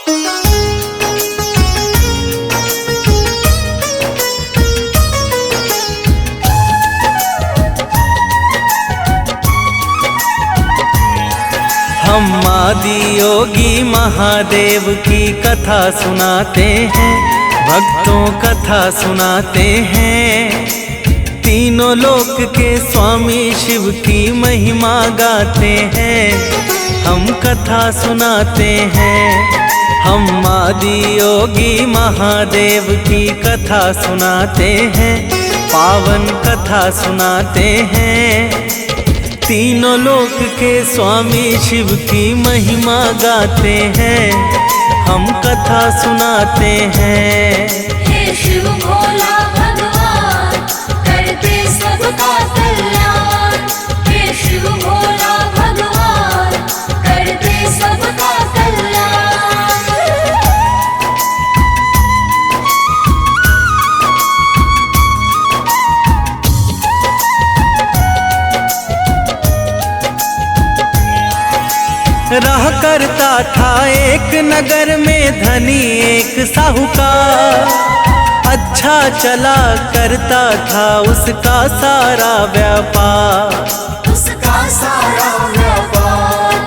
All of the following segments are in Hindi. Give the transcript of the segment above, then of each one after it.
हम आदि योगी महादेव की कथा सुनाते हैं, भक्तों कथा सुनाते हैं। तीनों लोक के स्वामी शिव की महिमा गाते हैं, हम कथा सुनाते हैं। हम आदि योगी महादेव की कथा सुनाते हैं, पावन कथा सुनाते हैं। तीनों लोक के स्वामी शिव की महिमा गाते हैं, हम कथा सुनाते हैं। हे शिव भोला भगवान, करते सबका कल्याण। हे शिव भोला भगवान, करते सबका कल्याण। रहा करता था एक नगर में धनी एक साहूकार, अच्छा चला करता था उसका सारा व्यापार। उसका सारा व्यापार,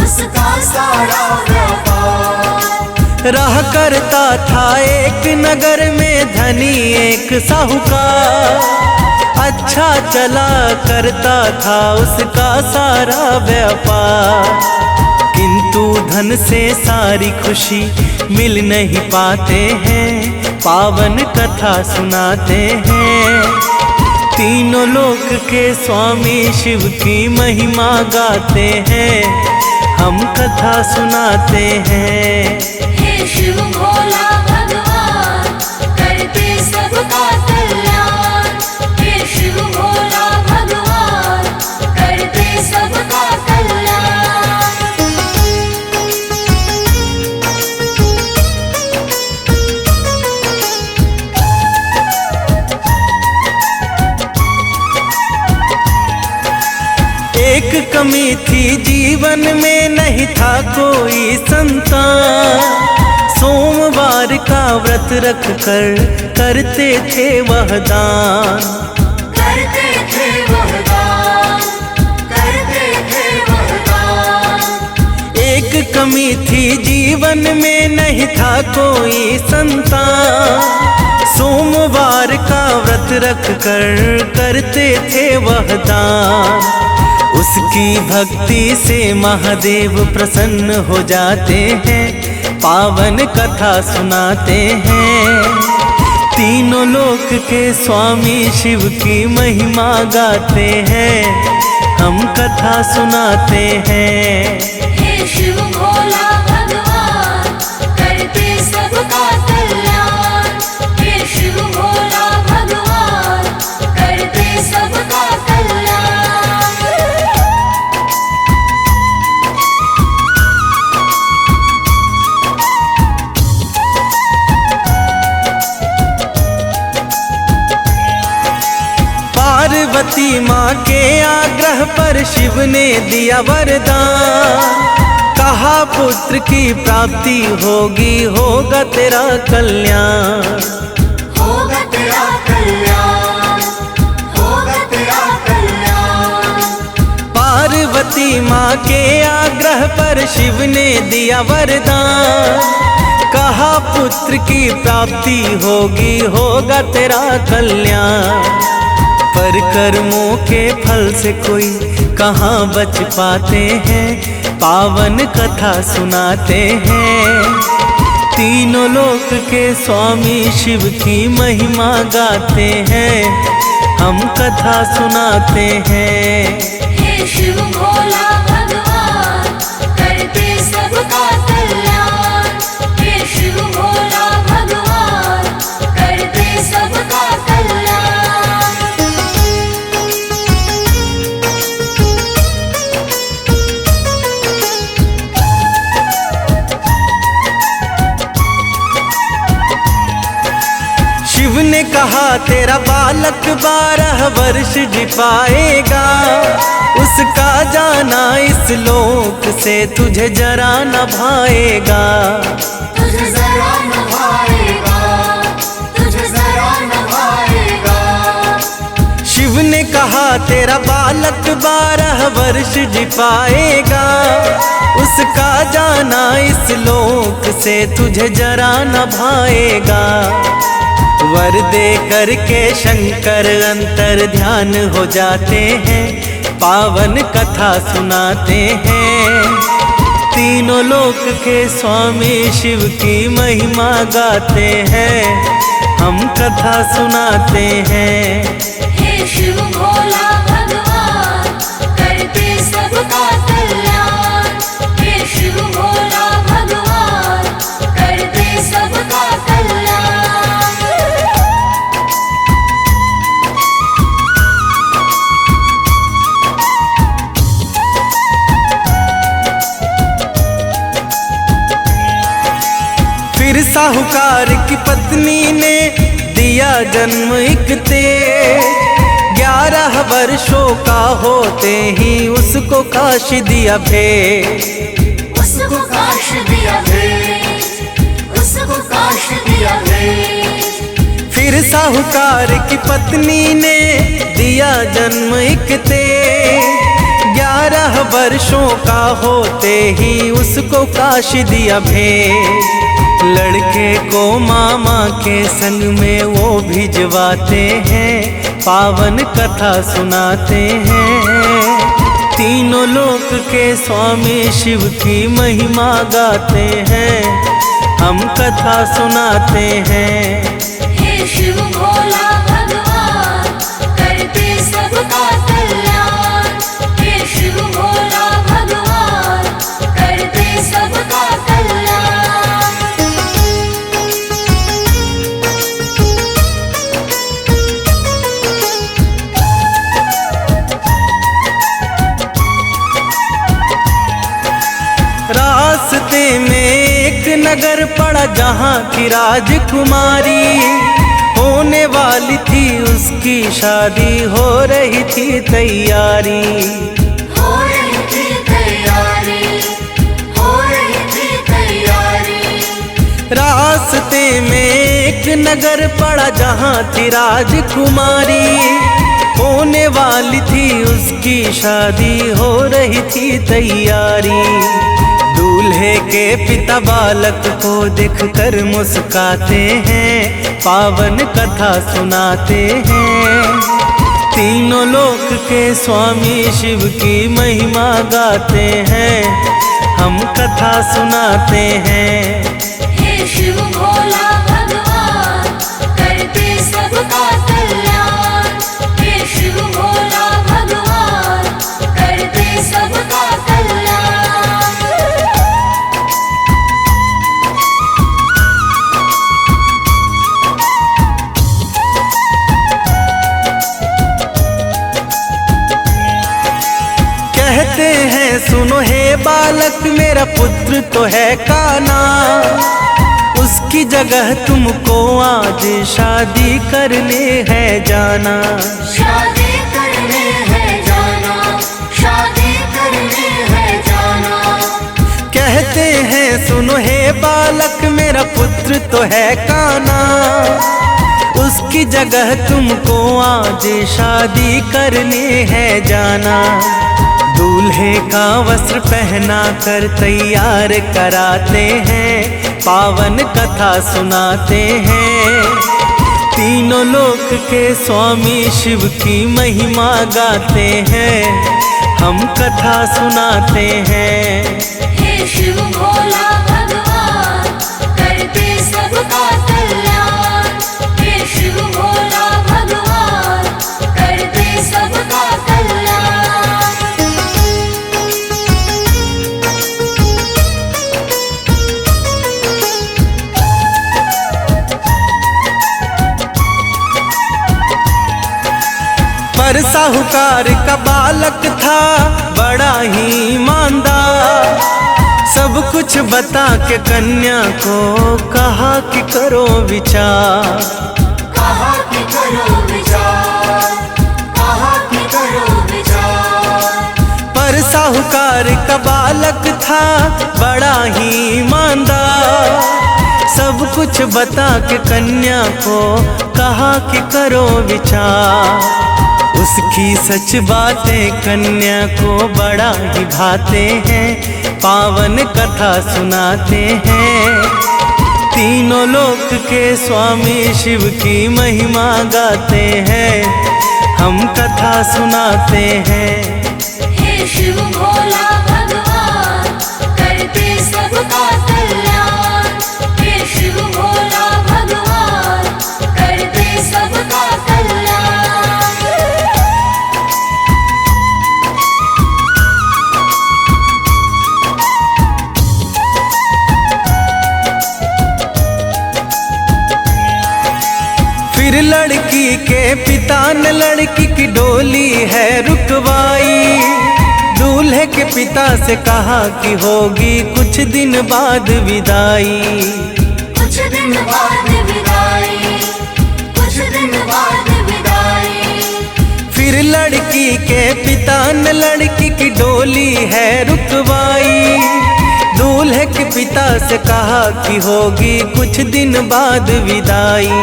उसका सारा व्यापार। रहा करता था एक नगर में धनी एक साहूकार, अच्छा चला करता था उसका सारा व्यापार। किंतु धन से सारी खुशी मिल नहीं पाते हैं, पावन कथा सुनाते हैं। तीनों लोक के स्वामी शिव की महिमा गाते हैं, हम कथा सुनाते हैं। हे शिव भोला भगवान, करते सबका कल्याण। हे शिव भोला भगवान, करते सबका कल्याण। एक कमी थी जीवन में, नहीं था कोई संतान। सोमवार का व्रत रख कर करते थे वह दान। करते थे वह दान, करते थे वह दान। एक कमी थी जीवन में, नहीं था कोई संतान। सोमवार का व्रत रख कर करते थे वह दान। उसकी भक्ति से महादेव प्रसन्न हो जाते हैं, पावन कथा सुनाते हैं। तीनों लोक के स्वामी शिव की महिमा गाते हैं, हम कथा सुनाते हैं। हे शिव भोला भगवान, करते सबका कल्याण। हे शिव भोला भगवान, करते सबका कल्याण। पार्वती माँ के आग्रह पर शिव ने दिया वरदान, कहा पुत्र की प्राप्ति होगी, होगा तेरा कल्याण। होगा तेरा कल्याण, होगा तेरा कल्याण। पार्वती माँ के आग्रह पर शिव ने दिया वरदान, कहा पुत्र की प्राप्ति होगी, होगा तेरा कल्याण। पर कर्मों के फल से कोई कहाँ बच पाते हैं, पावन कथा सुनाते हैं। तीनों लोक के स्वामी शिव की महिमा गाते हैं, हम कथा सुनाते हैं। हे शिव भोला भगवान, करते सबका कल्याण। हे शिव भोला भगवान, करते सबका कल्याण। शिव ने कहा तेरा बालक 12 वर्ष जी पाएगा, उसका जाना इस लोक से तुझे जरा न भाएगा। तेरा बालक 12 वर्ष जी पाएगा, उसका जाना इस लोक से तुझे जरा न भाएगा। वर दे करके शंकर अंतर ध्यान हो जाते हैं, पावन कथा सुनाते हैं। तीनों लोक के स्वामी शिव की महिमा गाते हैं, हम कथा सुनाते हैं। हे शिव भोला भगवान करते सबका कल्याण। हे शिव भोला भगवान करते सबका कल्याण। फिर साहूकार की पत्नी ने दिया जन्म एक तेज, 11 वर्षों का होते ही उसको काश दिया भेज। उसको काश दिया भेज, उसको काश दिया भेज। फिर साहूकार की पत्नी ने दिया जन्म एक तेज, 11 वर्षों का होते ही उसको काश दिया भेज। लड़के को मामा के संग में वो भिजवाते हैं, पावन कथा सुनाते हैं। तीनों लोक के स्वामी शिव की महिमा गाते हैं, हम कथा सुनाते हैं। हे शिव भोला भगवान करते सबका कल्याण। हे शिव भोला भगवान करते सबका कल्याण। रास्ते में एक नगर पड़ा जहाँ की राजकुमारी, होने वाली थी उसकी शादी, हो रही थी तैयारी। हो रही थी तैयारी, हो रही थी तैयारी। रास्ते में एक नगर पड़ा जहाँ थी राजकुमारी, होने वाली थी उसकी शादी, हो रही थी तैयारी। दूल्हे के पिता बालक को देखकर मुस्काते हैं, पावन कथा सुनाते हैं। तीनों लोक के स्वामी शिव की महिमा गाते हैं, हम कथा सुनाते हैं। हे शिव भोला भगवान करते सबका कल्याण। हे शिव भोला भगवान करते सबका कल्याण। कहते हैं सुनो हे बालक, मेरा पुत्र तो है काना, उसकी जगह तुमको आज शादी करने है जाना। शादी करने है जाना, शादी करने है जाना। कहते हैं सुनो हे बालक, मेरा पुत्र तो है काना, उसकी जगह तुमको आज शादी करने है जाना। दूल्हे का वस्त्र पहना कर तैयार कराते हैं, पावन कथा सुनाते हैं। तीनों लोक के स्वामी शिव की महिमा गाते हैं, हम कथा सुनाते हैं। हे शिव भोला भगवान करते सबका कल्याण। हे शिव भोला भगवान करते सबका कल्याण। पर साहूकार का बालक था बड़ा ही ईमानदार, सब कुछ बता के कन्या को कहा कि करो विचार। कहा कि करो विचार, कहा कि करो विचार। पर साहूकार का बालक था बड़ा ही ईमानदार, सब कुछ बता के कन्या को कहा कि करो विचार। उसकी सच बातें कन्या को बड़ा ही भाते हैं, पावन कथा सुनाते हैं। तीनों लोक के स्वामी शिव की महिमा गाते हैं, हम कथा सुनाते हैं। हे शिव भोला भगवान करते सबका कल्याण। हे शिव भोला भगवान करते सबका कल्याण। फिर लड़की के पिता ने लड़की की डोली है रुकवाई। दूल्हे के पिता से कहा कि होगी कुछ दिन बाद विदाई। कुछ दिन बाद विदाई, कुछ दिन बाद विदाई। फिर लड़की के पिता ने लड़की की डोली है रुकवाई। दूल्हे के पिता से कहा कि होगी कुछ दिन बाद विदाई।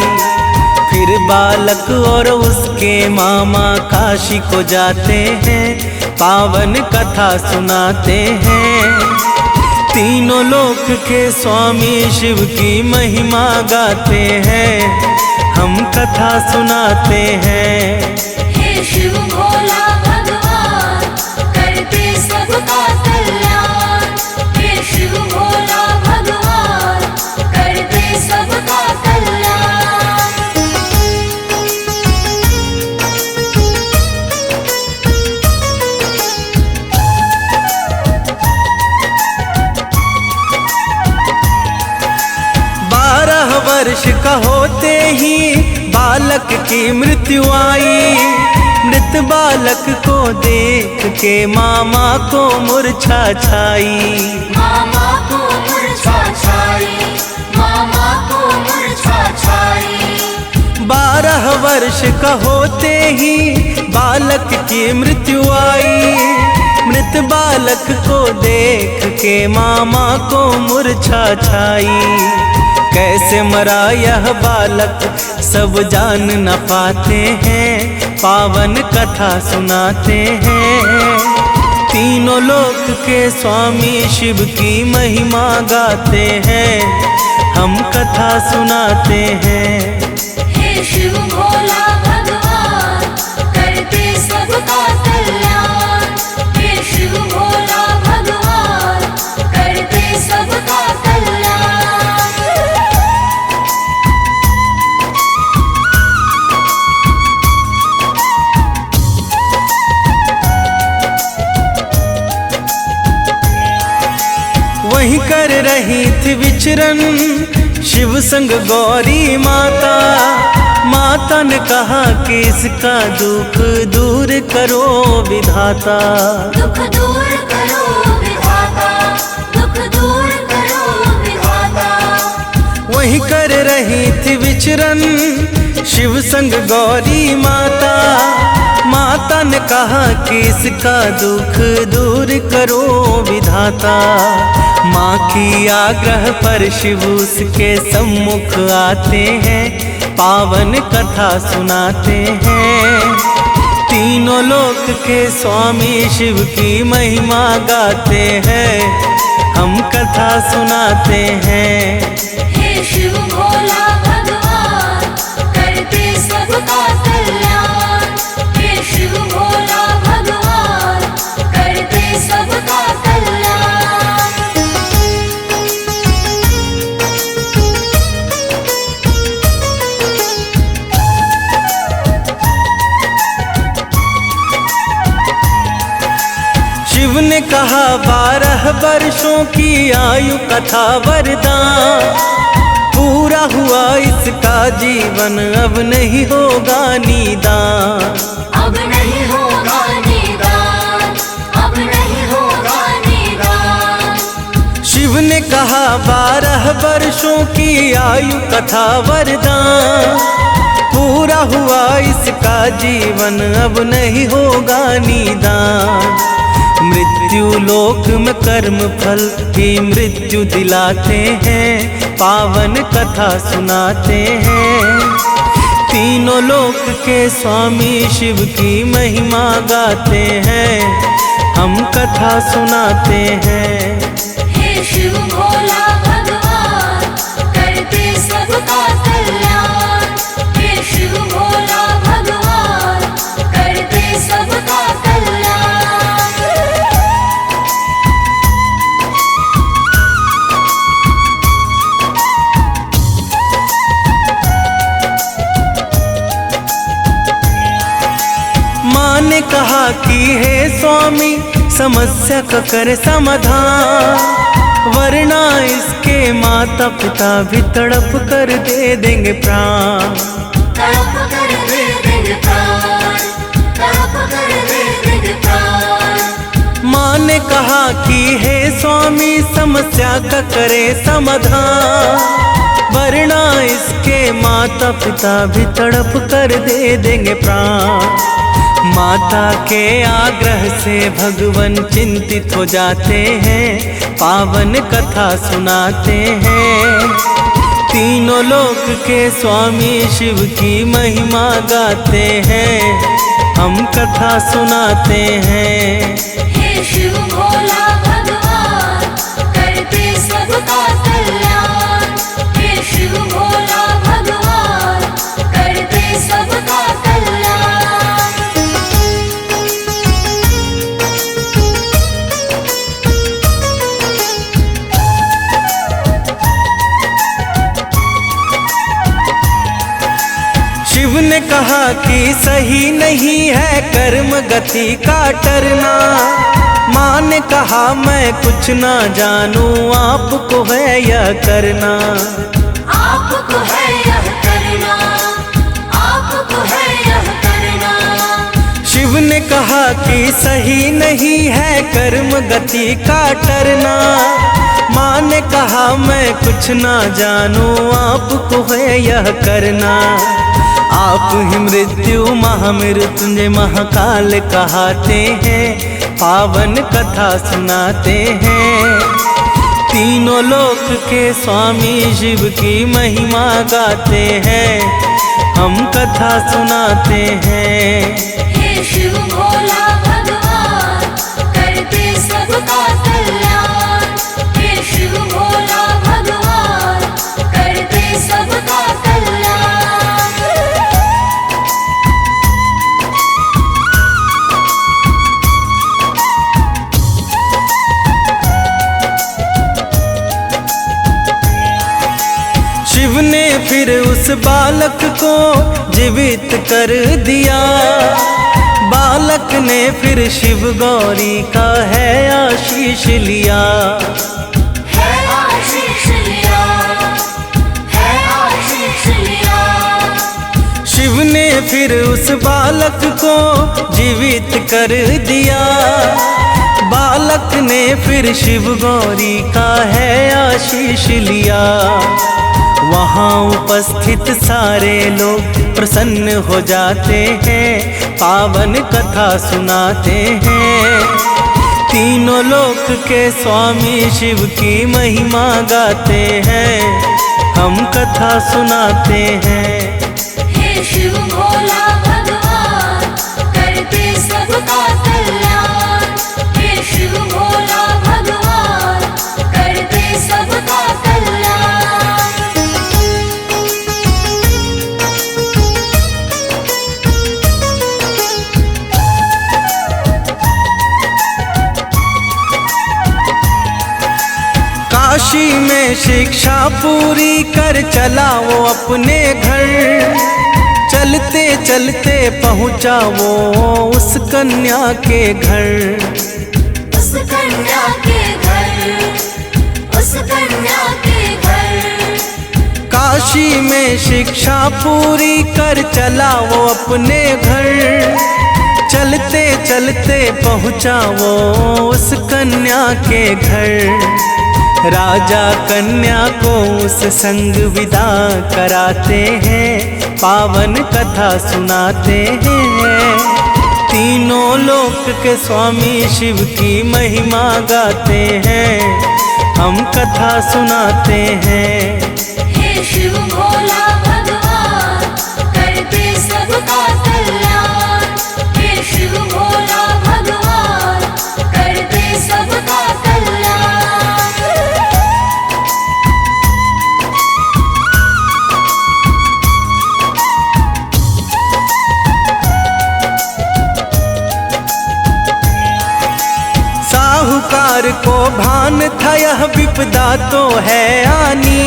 फिर बालक और उसके मामा काशी को जाते हैं, पावन कथा सुनाते हैं। तीनों लोक के स्वामी शिव की महिमा गाते हैं, हम कथा सुनाते हैं। हे शिव भोला भगवान करते सबका कल्याण। हे शिव भोला भगवान करते सबका कल्याण। वर्ष का होते ही बालक की मृत्यु आई। मृत बालक को देख के मामा को मूर्छा छाई। मामा को मूर्छा छाई, मामा को मूर्छा छाई। 12 वर्ष का होते ही बालक की मृत्यु आई। मृत बालक को देख के मामा को मूर्छा छाई। कैसे मरा यह बालक सब जान न पाते हैं, पावन कथा सुनाते हैं। तीनों लोक के स्वामी शिव की महिमा गाते हैं, हम कथा सुनाते हैं। हे शिव भोला भगवान करते सबका कल्याण। हे शिव भोला भगवान करते सबका कल्याण। वहीं कर रही थी विचरण शिव संग गौरी माता। माता ने कहा कि इसका दुख दूर करो विधाता। दुख दूर करो विधाता, दुख दूर करो विधाता। वहीं कर रही थी विचरण शिव संग गौरी माता। माता ने कहा कि इसका दुख दूर करो विधाता। माँ की आग्रह पर शिव उसके सम्मुख आते हैं, पावन कथा सुनाते हैं। तीनों लोक के स्वामी शिव की महिमा गाते हैं, हम कथा सुनाते हैं। हे शिव भोला भगवान करते सबका कल्याण। हे शिव भोला भगवान करते सबका कल्याण। शिव ने कहा 12 वर्षों की आयु कथा वरदान। पूरा हुआ इसका जीवन, अब नहीं होगा निदान। अब नहीं होगा निदान, अब नहीं होगा निदान। शिव ने कहा 12 वर्षों की आयु कथा वरदान। पूरा हुआ इसका जीवन, अब नहीं होगा निदान। मृत्यु लोक में कर्म फल ही मृत्यु दिलाते हैं, पावन कथा सुनाते हैं। तीनों लोक के स्वामी शिव की महिमा गाते हैं, हम कथा सुनाते हैं। हे शिव भोला भगवान, करते सबका कल्याण। हे शिव भोला भगवान, करते सबका कल्याण। माँ ने कहा कि हे स्वामी समस्या का कर समाधान, वरना इसके माता पिता भी तड़प कर दे देंगे प्राण। तड़प कर दे देंगे प्राण, तड़प कर दे देंगे प्राण। माँ ने कहा कि हे स्वामी समस्या का करे समाधान, वरना इसके माता पिता भी तड़प कर दे देंगे प्राण। माता के आग्रह से भगवान चिंतित हो जाते हैं, पावन कथा सुनाते हैं। तीनों लोक के स्वामी शिव की महिमा गाते हैं, हम कथा सुनाते हैं। हे शिव भोला भगवान, करते सबका कल्याण। हे शिव भोला भगवान, करते सबका कल्याण। शिव ने कहा कि सही नहीं है कर्म गति का टरना। माँ ने कहा मैं कुछ ना जानूं, आपको है यह करना। आपको है यह करना, आपको है यह करना। शिव ने कहा कि सही नहीं है कर्म गति का टरना। माँ ने कहा मैं कुछ ना जानूं, आपको है यह करना। आप ही मृत्यु महामृत्युंजय महाकाल कहाते हैं, पावन कथा सुनाते हैं। तीनों लोक के स्वामी शिव की महिमा गाते हैं, हम कथा सुनाते हैं। हे शिव भोला भगवान, करते सबका कल्याण। हे शिव भोला भगवान, करते सबका कल्याण। शिव ने फिर उस बालक को जीवित कर दिया। बालक ने फिर शिव गौरी का है आशीष लिया। है आशीष लिया, है आशीष लिया। शिव ने फिर उस बालक को जीवित कर दिया। बालक ने फिर शिव गौरी का है आशीष लिया। वहाँ उपस्थित सारे लोग प्रसन्न हो जाते हैं, पावन कथा सुनाते हैं। तीनों लोक के स्वामी शिव की महिमा गाते हैं, हम कथा सुनाते हैं। हे शिव भोला भगवान, करते सबका कल्याण। हे शिव भोला भगवान, करते सबका कल्याण। काशी में शिक्षा पूरी कर चला वो अपने घर। चलते चलते पहुँचा वो उस कन्या के घर। उस कन्या के घर, उस कन्या के घर। काशी में शिक्षा पूरी कर चला वो अपने घर। चलते चलते पहुँचा वो उस कन्या के घर। राजा कन्या को उस संग विदा कराते हैं, पावन कथा सुनाते हैं। तीनों लोक के स्वामी शिव की महिमा गाते हैं, हम कथा सुनाते हैं। हे शिव भोला भगवान करते सबका कल्याण। हे शिव भोला भगवान करते सबका कल्याण। साहूकार को भान था यह विपदा तो है आनी,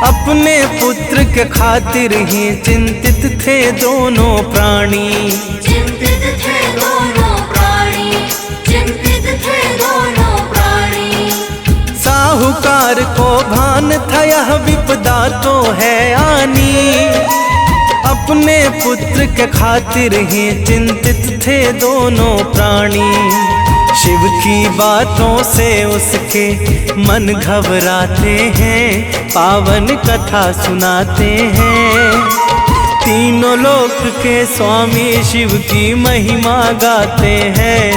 अपने पुत्र के खातिर ही चिंतित थे दोनों प्राणी। चिंतित थे दोनों प्राणी, चिंतित थे दोनों प्राणी। साहूकार को भान था यह विपदा तो है आनी, अपने पुत्र के खातिर ही चिंतित थे दोनों प्राणी। शिव की बातों से उसके मन घबराते हैं, पावन कथा सुनाते हैं। तीनों लोक के स्वामी शिव की महिमा गाते हैं,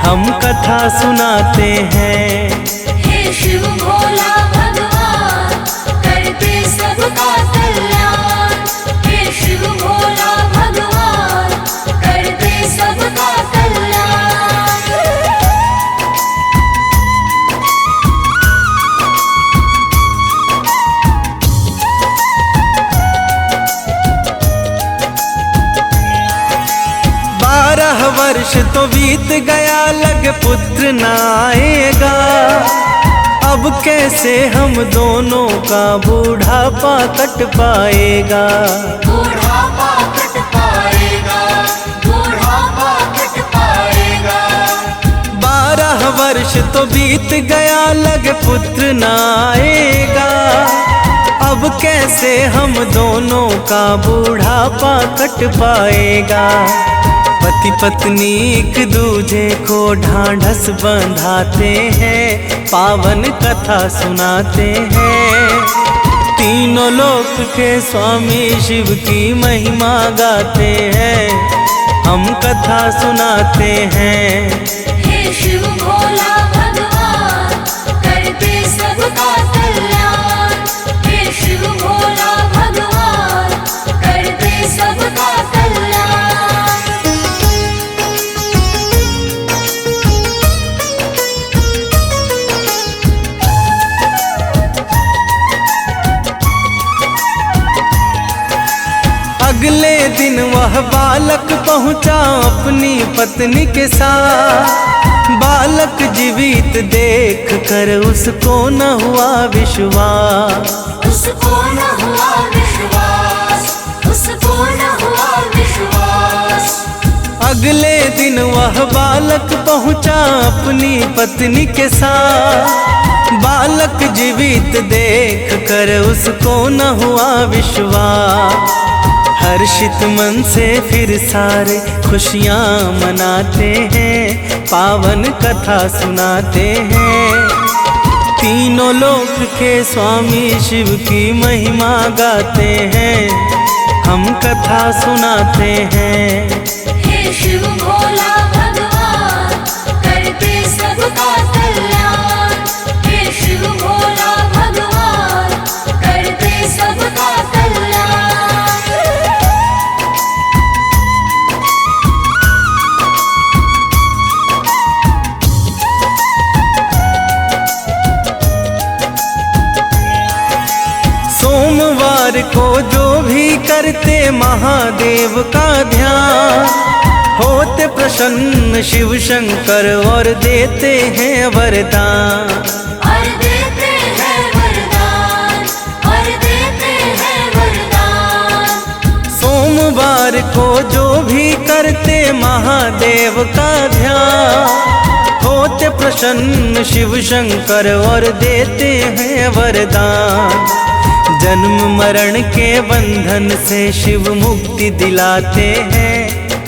हम कथा सुनाते हैं। हे शिव भोला भगवान करते सबका कल्याण। हे शिव भोला भगवान करते सबका कल्याण। वर्ष तो बीत गया, लग पुत्र न आएगा। अब कैसे हम दोनों का बूढ़ापा कट पाएगा। बूढ़ापा कट पाएगा, बूढ़ापा कट पाएगा। 12 वर्ष तो बीत गया, लग पुत्र न आएगा। अब कैसे हम दोनों का बूढ़ापा कट पाएगा। पति पत्नी एक दूजे को ढांढस बंधाते हैं, पावन कथा सुनाते हैं। तीनों लोक के स्वामी शिव की महिमा गाते हैं, हम कथा सुनाते हैं। हे शिव भोला भगवान करते सबका कल्याण। हे शिव भोला भगवान करते सबका कल्याण। अगले दिन वह बालक पहुंचा अपनी पत्नी के साथ। बालक जीवित देख कर उसको न हुआ विश्वास। उसको न हुआ विश्वास, उसको न हुआ विश्वास। अगले दिन वह बालक पहुंचा अपनी पत्नी के साथ। बालक जीवित देख कर उसको न हुआ विश्वास। हर्षित मन से फिर सारे खुशियाँ मनाते हैं, पावन कथा सुनाते हैं। तीनों लोक के स्वामी शिव की महिमा गाते हैं, हम कथा सुनाते हैं। हे शिव भोला भगवान करते सबका कल्याण। हे शिव भोला भगवान करते सबका कल्याण। सोमवार को जो भी करते महादेव का ध्यान, होते प्रसन्न शिव शंकर और देते हैं वरदान। और देते हैं वरदान, और देते हैं वरदान। सोमवार को जो भी करते महादेव का ध्यान, होते प्रसन्न शिव शंकर और देते हैं वरदान। जन्म मरण के बंधन से शिव मुक्ति दिलाते हैं,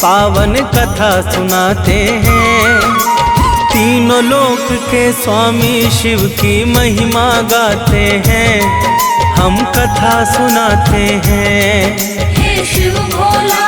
पावन कथा सुनाते हैं। तीनों लोक के स्वामी शिव की महिमा गाते हैं, हम कथा सुनाते हैं। हे शिव भोला